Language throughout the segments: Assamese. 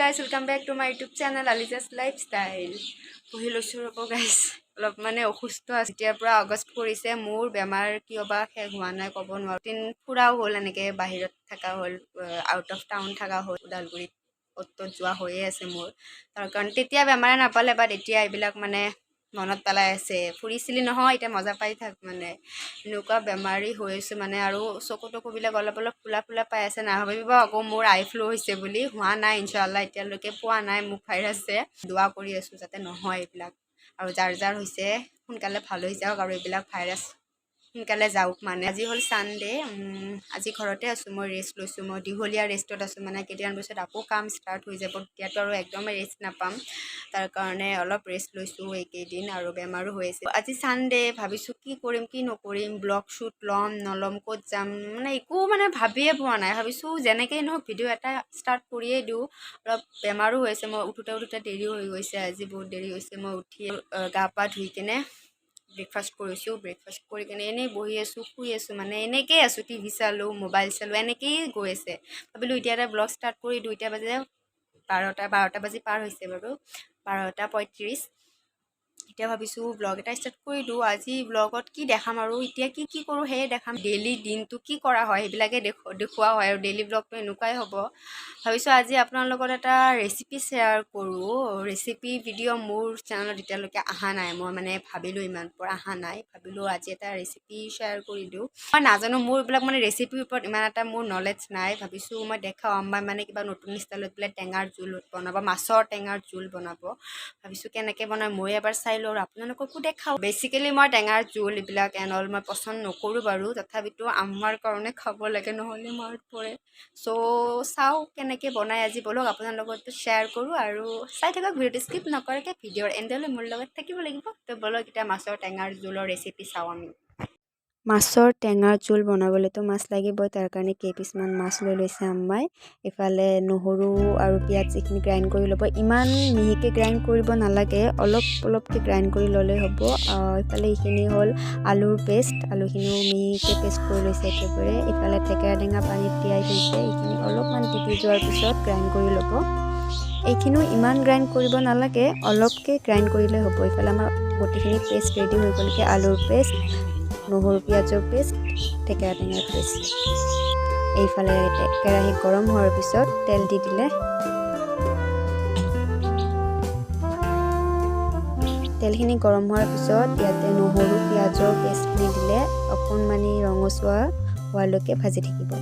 guys, welcome back to my YouTube channel Aliza's lifestyle. পঢ়ি লৈছো ৰব guys অলপ মানে অসুস্থ আছে এতিয়াৰ পৰা আগষ্ট পৰিছে মোৰ বেমাৰ কিয়বা শেষ হোৱা নাই ক'ব নোৱাৰো দিন ফুৰাও হ'ল এনেকে বাহিৰত থাকা হ'ল আউট অফ টাউন থাকা হ'ল উদালগুৰিত অত যোৱা হৈয়ে আছে মোৰ তাৰ কাৰণ তেতিয়া বেমাৰ নাপালে বাট এতিয়া এইবিলাক মানে মনত পেলাই আছে ফুৰিছিলি নহয় এতিয়া মজা পাই থাক মানে এনেকুৱা বেমাৰী হৈছে মানে আৰু চকুবিলাক অলপ ফুলা ফুলা পাই আছে না ভাবিব আকৌ মোৰ আই ফ্লু হৈছে বুলি হোৱা নাই ইনশাআল্লাহ এতিয়ালৈকে পোৱা নাই মোক ভাইৰাছে দোৱা কৰি আছো যাতে নহয় এইবিলাক আৰু যাৰ হৈছে সোনকালে ভাল হৈ যাওক আৰু এইবিলাক ভাইৰাছ সোনকালে যাওক মানে আজি হ'ল সানডে আজি ঘৰতে আছো মই ৰেষ্ট লৈছো মই দীঘলীয়া ৰেষ্টত আছো মানে কেইদিনমান পিছত আকৌ কাম ষ্টাৰ্ট হৈ যাব তেতিয়াতো আৰু একদমেই ৰেষ্ট নাপাম তাৰ কাৰণে অলপ ৰেষ্ট লৈছো এইকেইদিন আৰু বেমাৰো হৈ আছে আজি সানডে ভাবিছো কি কৰিম কি নকৰিম ব্লগ শ্বুট ল'ম নল'ম ক'ত যাম মানে একো মানে ভাবিয়ে পোৱা নাই ভাবিছো যেনেকেই নহওক ভিডিঅ' এটা ষ্টাৰ্ট কৰিয়ে দিওঁ অলপ বেমাৰো হৈছে মই উঠোতে দেৰি হৈ গৈছে আজি বহুত দেৰি হৈছে মই উঠি গা পা ধুই কিনে ব্ৰেকফাষ্ট কৰিছোঁ ব্ৰেকফাষ্ট কৰি কিনে এনেই বহি আছোঁ শুই আছোঁ মানে এনেকেই আছোঁ টিভি চালোঁ মোবাইল চালোঁ এনেকেই গৈ আছে ভাবিলোঁ এতিয়া এটা ব্লগ ষ্টাৰ্ট কৰি 2টা বাজে 12টা বাজি পাৰ হৈছে বাৰু 12:35 এতিয়া ভাবিছোঁ ব্লগ এটা ষ্টাৰ্ট কৰি দিওঁ আজি ব্লগত কি দেখাম আৰু এতিয়া কি কৰোঁ সেয়ে দেখাম ডেইলি দিনটো কি কৰা হয় সেইবিলাকে দেখুওৱা হয় আৰু ডেইলি ব্লগটো এনেকুৱাই হ'ব ভাবিছোঁ আজি আপোনাৰ লগত এটা ৰেচিপি শ্বেয়াৰ কৰোঁ ৰেচিপি ভিডিঅ' মোৰ চেনেলত এতিয়ালৈকে অহা নাই মই মানে ভাবিলোঁ ইমান পৰা অহা নাই ভাবিলোঁ আজি এটা ৰেচিপি শ্বেয়াৰ কৰি দিওঁ মই নাজানো মোৰ এইবিলাক মানে ৰেচিপিৰ ওপৰত ইমান এটা মোৰ নলেজ নাই ভাবিছোঁ মই দেখাওঁ আমাৰ মানে কিবা নতুন ষ্টাইলত বোলে টেঙাৰ জোল বনাব মাছৰ টেঙাৰ জোল বনাব ভাবিছোঁ কেনেকৈ বনাই মই এবাৰ চাই লওঁ আৰু আপোনালোককো দেখাওঁ বেচিকেলি মই টেঙাৰ জোল এইবিলাক এনল মই পচন্দ নকৰোঁ বাৰু তথাপিতো আমাৰ কাৰণে খাব লাগে নহ'লে মাৰত পৰে চ' চাওঁ কেনেকৈ বনাই আজি বলক আপোনাৰ লগতো শ্বেয়াৰ কৰোঁ আৰু চাই থাকক ভিডিঅ'টো স্কিপ নকৰাকৈ ভিডিঅ'ৰ এণ্ডলৈ মোৰ লগত থাকিব লাগিব তো বলক এতিয়া মাছৰ টেঙাৰ জোলৰ ৰেচিপি চাওঁ আমি মাছৰ টেঙাৰ জোল বনাবলৈতো মাছ লাগিবই তাৰ কাৰণে কেইপিচমান মাছ লৈ লৈছে আম্মাই ইফালে নহৰু আৰু পিঁয়াজ এইখিনি গ্ৰাইণ্ড কৰি ল'ব ইমান মিহিকৈ গ্ৰাইণ্ড কৰিব নালাগে অলপকৈ গ্ৰাইণ্ড কৰি ল'লেই হ'ব ইফালে এইখিনি হ'ল আলুৰ পেষ্ট আলুখিনিও মিহিকৈ পেষ্ট কৰি লৈছে একেবাৰে ইফালে থেকেৰা টেঙা পানীত তিয়াই থৈছে এইখিনি অলপমান টিপি যোৱাৰ পিছত গ্ৰাইণ্ড কৰি ল'ব এইখিনিও ইমান গ্ৰাইণ্ড কৰিব নালাগে অলপকৈ গ্ৰাইণ্ড কৰিলে হ'ব ইফালে আমাৰ গোটেইখিনি পেষ্ট ৰেডি হৈ গ'লকৈ আলুৰ পেষ্ট নহৰু পিঁয়াজৰ পেষ্ট থেকেৰা টেঙাৰ পেষ্ট এইফালে কেৰাহী গৰম হোৱাৰ পিছত তেল দি দিলে তেলখিনি গৰম হোৱাৰ পিছত ইয়াতে নহৰু পিঁয়াজৰ পেষ্টখিনি দিলে অকণমানি ৰঙচুৱা হোৱালৈকে ভাজি থাকিব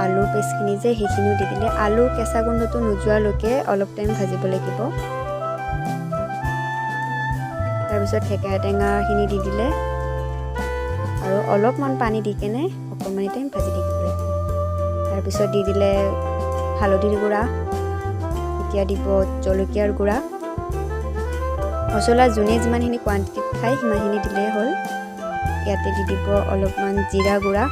আলুৰ পেষ্টখিনি যে সেইখিনিও দি দিলে আলুৰ কেঁচা গোন্ধটো নোযোৱালৈকে অলপ টাইম ভাজিব লাগিব তাৰপিছত থেকেৰা টেঙাখিনি দি দিলে আৰু অলপমান পানী দি কেনে অকণমানি টাইম ভাজি থাকিব লাগিব তাৰপিছত দি দিলে হালধিৰ গুড়া এতিয়া দিব জলকীয়াৰ গুড়া মছলা যোনে যিমানখিনি কোৱাণ্টিটিত খায় সিমানখিনি দিলেই হ'ল ইয়াতে দি দিব অলপমান জিৰা গুড়া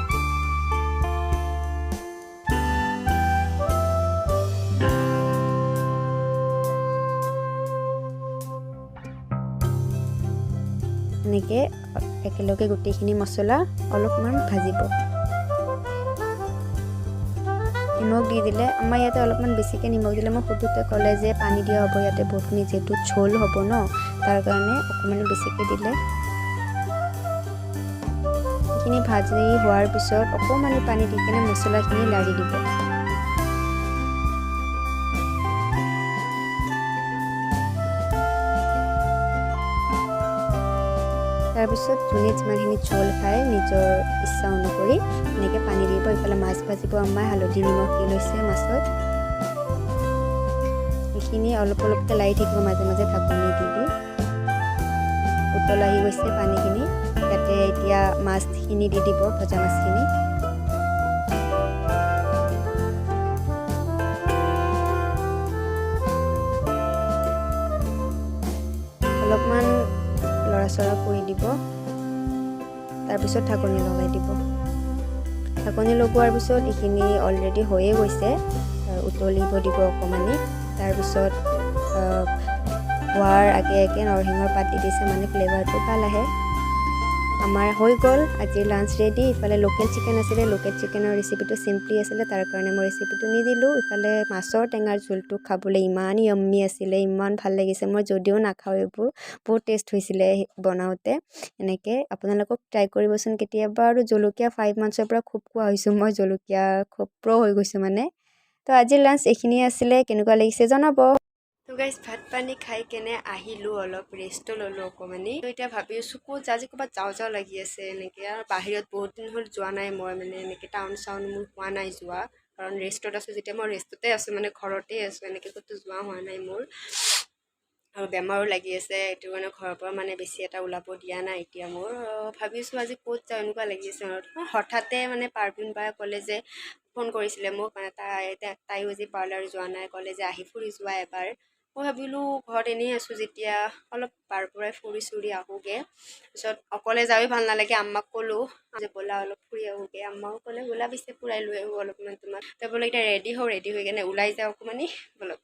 এনেকৈ একেলগে গোটেইখিনি মছলা অলপমান ভাজিব নিমখ দি দিলে আমাৰ ইয়াতে অলপমান বেছিকৈ নিমখ দিলে মই সুধোতে ক'লে যে পানী দিয়া হ'ব ইয়াতে বহুতখিনি যিহেতু ঝোল হ'ব ন তাৰ কাৰণে অকণমান বেছিকৈ দিলে সেইখিনি ভাজি হোৱাৰ পিছত অকণমান পানী দি কিনে মছলাখিনি লাৰি দিব তাৰপিছত যোনে যিমানখিনি ঝোল খায় নিজৰ ইচ্ছা অনুসৰি এনেকৈ পানী দিব ইফালে মাছ ভাজিব আমাৰ হালধি নিমখ দি লৈছে মাছত এইখিনি অলপকৈ লাৰি থাকিব মাজে মাজে ঢাকনি দি উতল আহি গৈছে পানীখিনি ইয়াতে এতিয়া মাছখিনি দি দিব ভজা মাছখিনি অলপমান লৰা কৰি দিব তাৰপিছত ঢাকনি লগাই দিব ঢাকনি লগোৱাৰ পিছত এইখিনি অলৰেডি হৈয়ে গৈছে উতলিব দিব অকণমানি তাৰপিছত হোৱাৰ আগে নৰসিংহৰ পাত দি দিছে মানে ফ্লেভাৰটো ভাল আহে আমাৰ হৈ গ'ল আজি লাঞ্চ ৰেডি ইফালে লোকেল চিকেন আছিলে লোকেল চিকেনৰ ৰেচিপিটো চিম্পলি আছিলে তাৰ কাৰণে মই ৰেচিপিটো নিদিলোঁ ইফালে মাছৰ টেঙাৰ জোলটো খাবলৈ ইমান য়ম্মি আছিলে ইমান ভাল লাগিছে মই যদিও নাখাওঁ এইবোৰ বহুত টেষ্ট হৈছিলে বনাওঁতে এনেকৈ আপোনালোকক ট্ৰাই কৰিবচোন কেতিয়াবা আৰু জলকীয়া 5 মান্থছৰ পৰা খুব খোৱা হৈছোঁ মই জলকীয়া খুব প্ৰ হৈ গৈছোঁ মানে তো আজিৰ লাঞ্চ এইখিনিয়ে আছিলে কেনেকুৱা লাগিছে জনাব তো গাইজ ভাত পানী খাই কেনে আহিলোঁ অলপ ৰেষ্টটো ল'লোঁ অকণমানি তো এতিয়া ভাবি আছোঁ ক'ত আজি ক'ৰবাত যাওঁ লাগি আছে এনেকৈ আৰু বাহিৰত বহুত দিন হ'ল যোৱা নাই মই মানে এনেকৈ টাউন চাউন মোৰ হোৱা নাই যোৱা কাৰণ ৰেষ্টত আছোঁ যেতিয়া মই ৰেষ্টতে আছোঁ মানে ঘৰতে আছোঁ এনেকৈ ক'তো যোৱা হোৱা নাই মোৰ আৰু বেমাৰো লাগি আছে এইটো কাৰণে ঘৰৰ পৰা মানে বেছি এটা ওলাব দিয়া নাই এতিয়া মোৰ ভাবিছোঁ আজি ক'ত যাওঁ এনেকুৱা লাগি আছে হঠাতে মানে পাৰ্বিন বায়ে ক'লে যে ফোন কৰিছিলে মোক মানে তাইও আজি পাৰ্লাৰ যোৱা নাই ক'লে যে আহি ফুৰি যোৱা এবাৰ মই ভাবিলোঁ ঘৰত এনেই আছোঁ যেতিয়া অলপ পাৰ পৰাই ফুৰি চুৰি আহোঁগৈ তাৰপিছত অকলে যাওঁৱে ভাল নালাগে আম্মাক ক'লোঁ যে ব'লা অলপ ফুৰি আহোঁগৈ আম্মাও ক'লে ব'লা পিছে ফুৰাই লৈ আহোঁ অলপমান তোমাক তাই বোলে এতিয়া ৰেডি হৈ কেনে ওলাই যাওঁ অকণমানি ব'লক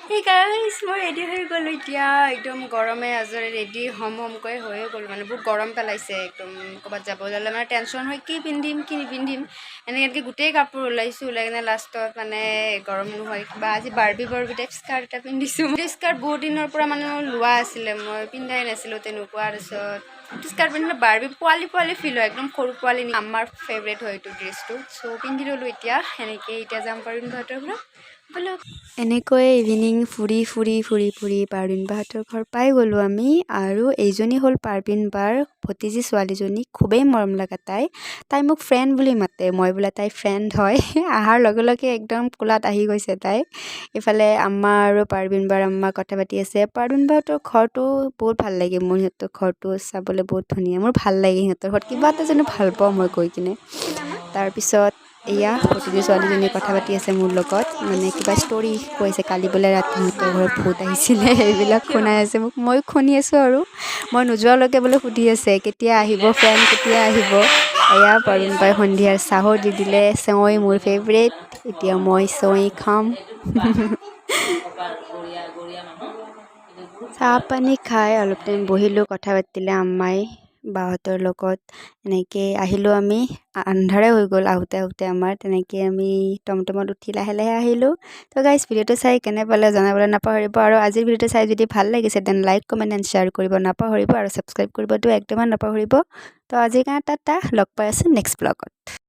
সেই গাইজ মই ৰেডি হৈ গ'লোঁ এতিয়া একদম গৰমে আজৰি ৰেডি হমকৈ হৈয়ে গ'লোঁ মানে বহুত গৰম পেলাইছে একদম ক'ৰবাত যাব ওলালে মানে টেনশ্যন হয় কি পিন্ধিম এনেকৈ গোটেই কাপোৰ ওলাইছোঁ ওলাই কিনে লাষ্টত মানে গৰম নহয় কিবা আজি বাৰ্বি টাইপ স্কাৰ্ট এটা পিন্ধিছোঁ স্কাৰ্ট বহুত দিনৰ পৰা মানে লোৱা আছিলে মই পিন্ধাই নাছিলোঁ তেনেকুৱা তাৰপিছত স্কাৰ্ট পিন্ধিলে বাৰ্বি পোৱালি ফিল হয় একদম সৰু পোৱালি আমাৰ ফেভৰেট হয় এইটো ড্ৰেছটো চ' পিন্ধি ল'লোঁ এতিয়া সেনেকৈ এতিয়া যাম পাৰ্বিন বাহঁতৰ ঘৰত ব'লক এনেকৈ ইভিনিং ফুৰি পাৰ্বিন বাহঁতৰ ঘৰ পাই গ'লোঁ আমি আৰু এইজনী হ'ল পাৰ্বিন বাৰ ভতিজী ছোৱালীজনী খুবেই মৰম লগা তাই মোক ফ্ৰেণ্ড বুলি মাতে মই বোলে তাই ফ্ৰেণ্ড হয় অহাৰ লগে লগে একদম কোলাত আহি গৈছে তাই ইফালে আম্মা আৰু পাৰ্বিন বাৰ আম্মা কথা পাতি আছে পাৰ্বিন বাহঁতৰ ঘৰটো বহুত ভাল লাগে মোৰ সিহঁতৰ ঘৰটো চাবলৈ বহুত ধুনীয়া মোৰ ভাল লাগে সিহঁতৰ ঘৰত কিবা এটা যেন ভাল পাওঁ মই গৈ কিনে তাৰপিছত এয়া ভতিজী ছোৱালীজনীয়ে কথা পাতি আছে মোৰ লগত মানে কিবা ষ্টৰি কৈছে কালি বোলে ৰাতি সিহঁতৰ ঘৰত ভূত আহিছিলে এইবিলাক শুনাই আছে মোক ময়ো শুনি আছোঁ আৰু মই নোযোৱালৈকে বোলে সুধি আছে কেতিয়া আহিব ফ্ৰেণ্ড কেতিয়া আহিব এয়া পাৰ্বিন বাই সন্ধিয়াৰ চাহো দি দিলে চেৱৈ মোৰ ফেভৰেট এতিয়া মই চেৱৈ খাম চাহ পানী খাই অলপ টাইম বহিলোঁ কথা পাতিলে আম্মাই বাহঁতৰ লগত এনেকৈ আহিলোঁ আমি আন্ধাৰে হৈ গ'ল আহোঁতে আমাৰ তেনেকৈ আমি টমটমত উঠি লাহে আহিলোঁ তো গাইজ ভিডিঅ'টো চাই কেনে পালে জনাবলৈ নাপাহৰিব আৰু আজিৰ ভিডিঅ'টো চাই যদি ভাল লাগিছে then like comment and share কৰিব নাপাহৰিব আৰু ছাবস্ক্ৰাইব কৰিবতো একদমেই নাপাহৰিব তো আজিৰ কাৰণে টাটা লগ পাই আছোঁ নেক্সট ব্লগত